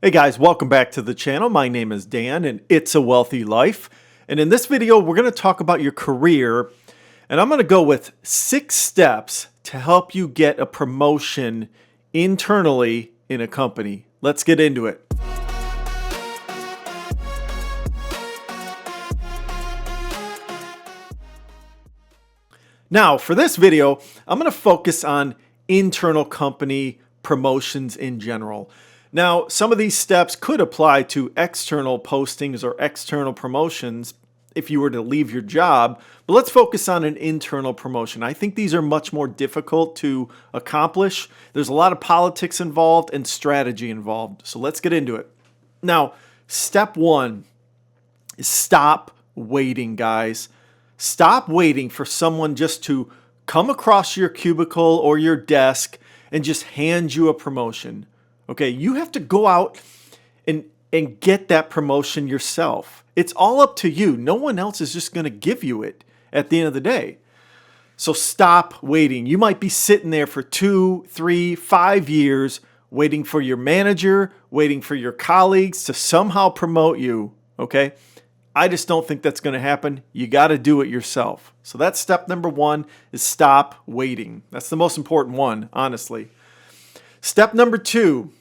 Hey guys, welcome back to the channel. My name is Dan and it's a wealthy life. And in this video, we're going to talk about your career. And I'm going to go with 6 steps to help you get a promotion internally in a company. Let's get into it. Now, for this video, I'm going to focus on internal company promotions in general. Now, some of these steps could apply to external postings or external promotions if you were to leave your job, but let's focus on an internal promotion. I think these are much more difficult to accomplish. There's a lot of politics involved and strategy involved, so let's get into it. Now, step 1 is stop waiting, guys. Stop waiting for someone just to come across your cubicle or your desk and just hand you a promotion. Okay, you have to go out and get that promotion yourself. It's all up to you. No one else is just going to give you it at the end of the day. So stop waiting. You might be sitting there for 2, 3, 5 years waiting for your manager, waiting for your colleagues to somehow promote you. Okay, I just don't think that's going to happen. You got to do it yourself. So that's step number 1 is stop waiting. That's the most important one, honestly. Step number 2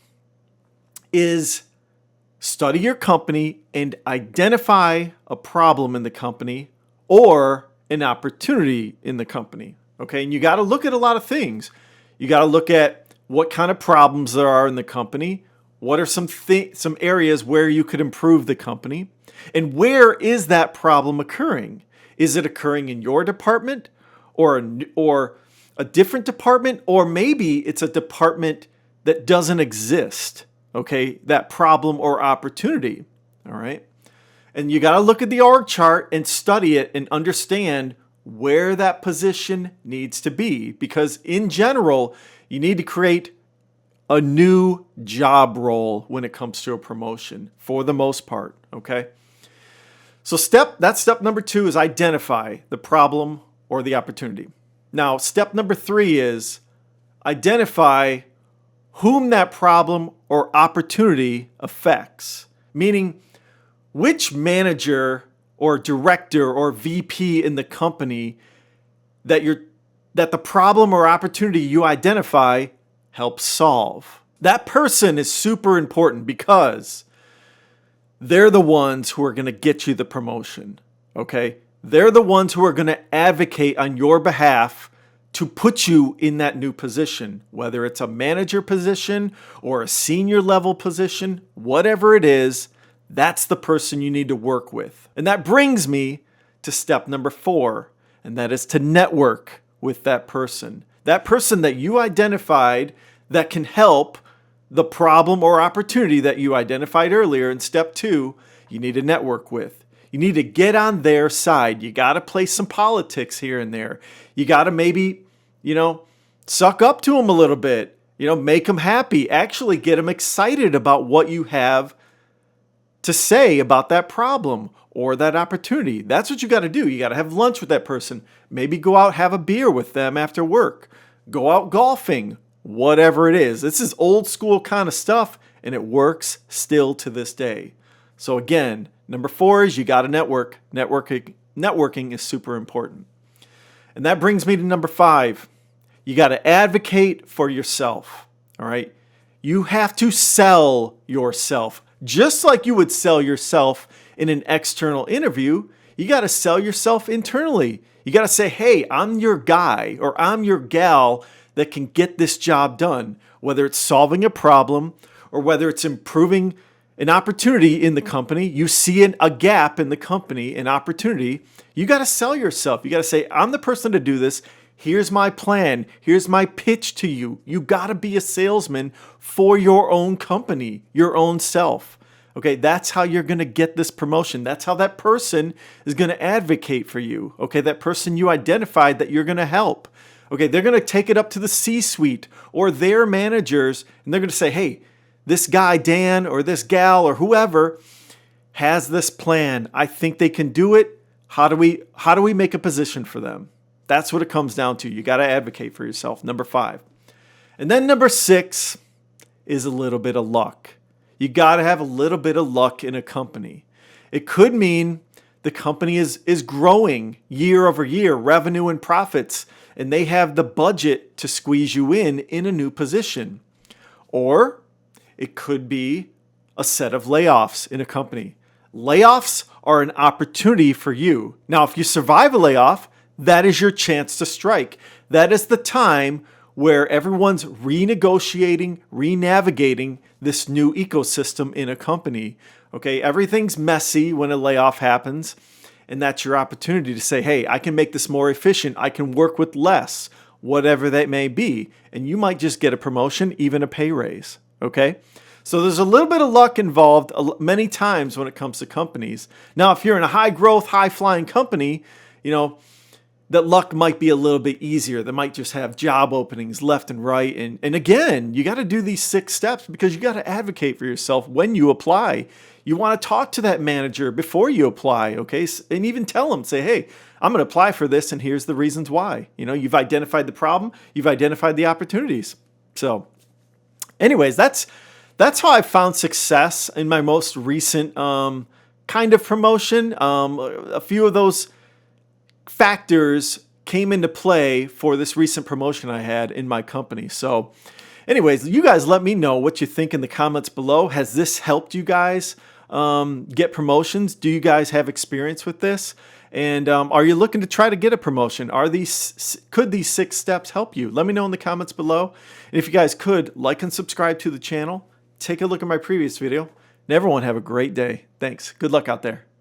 is study your company and identify a problem in the company or an opportunity in the company. Okay, and you got to look at a lot of things. You got to look at what kind of problems there are in the company. What are some areas where you could improve the company? And where is that problem occurring? Is it occurring in your department or a different department? Or maybe it's a department that doesn't exist, okay? That problem or opportunity, all right? And you got to look at the org chart and study it and understand where that position needs to be, because in general, you need to create a new job role when it comes to a promotion for the most part, okay? So that's step number 2 is identify the problem or the opportunity. Now, step number 3 is identify whom that problem or opportunity affects, meaning which manager or director or VP in the company that the problem or opportunity you identify helps solve. That person is super important because they're the ones who are going to get you the promotion, okay? They're the ones who are going to advocate on your behalf to put you in that new position, whether it's a manager position or a senior level position, whatever it is, that's the person you need to work with. And that brings me to step number 4, and that is to network with that person. That person that you identified that can help the problem or opportunity that you identified earlier in step 2, you need to network with. You need to get on their side. You got to play some politics here and there. You got to maybe, suck up to them a little bit. Make them happy. Actually get them excited about what you have to say about that problem or that opportunity. That's what you got to do. You got to have lunch with that person. Maybe go out, have a beer with them after work. Go out golfing. Whatever it is. This is old school kind of stuff, and it works still to this day. So again, number 4 is you got to network. Networking is super important. And that brings me to number 5. You got to advocate for yourself. All right? You have to sell yourself. Just like you would sell yourself in an external interview, you got to sell yourself internally. You got to say, hey, I'm your guy or I'm your gal that can get this job done, whether it's solving a problem or whether it's improving an opportunity in the company. You see a gap in the company, an opportunity. You got to sell yourself. You got to say, I'm the person to do this. Here's my plan. Here's my pitch to you. You got to be a salesman for your own company, your own self. Okay, that's how you're going to get this promotion. That's how that person is going to advocate for you. Okay, that person you identified that you're going to help. Okay, they're going to take it up to the C-suite or their managers, and they're going to say, hey, this guy, Dan, or this gal, or whoever has this plan. I think they can do it. How do we make a position for them? That's what it comes down to. You got to advocate for yourself, number 5. And then number 6 is a little bit of luck. you got to have a little bit of luck in a company. It could mean the company is growing year over year, revenue and profits, and they have the budget to squeeze you in a new position. Or it could be a set of layoffs in a company. Layoffs are an opportunity for you. Now, if you survive a layoff, that is your chance to strike. That is the time where everyone's renegotiating, renavigating this new ecosystem in a company. Okay, everything's messy when a layoff happens, and that's your opportunity to say, hey, I can make this more efficient. I can work with less, whatever that may be. And you might just get a promotion, even a pay raise. Okay, so there's a little bit of luck involved many times when it comes to companies. Now, if you're in a high growth, high flying company, that luck might be a little bit easier. They might just have job openings left and right. And again, you got to do these 6 steps because you got to advocate for yourself when you apply. You want to talk to that manager before you apply, okay? And even tell them, say, hey, I'm going to apply for this and here's the reasons why. You've identified the problem, you've identified the opportunities. So anyways, that's how I found success in my most recent kind of promotion. A few of those factors came into play for this recent promotion I had in my company. So anyways, you guys let me know what you think in the comments below. Has this helped you guys get promotions? Do you guys have experience with this? And are you looking to try to get a promotion? Could these 6 steps help you? Let me know in the comments below. And if you guys could, like and subscribe to the channel. Take a look at my previous video. And everyone have a great day. Thanks. Good luck out there.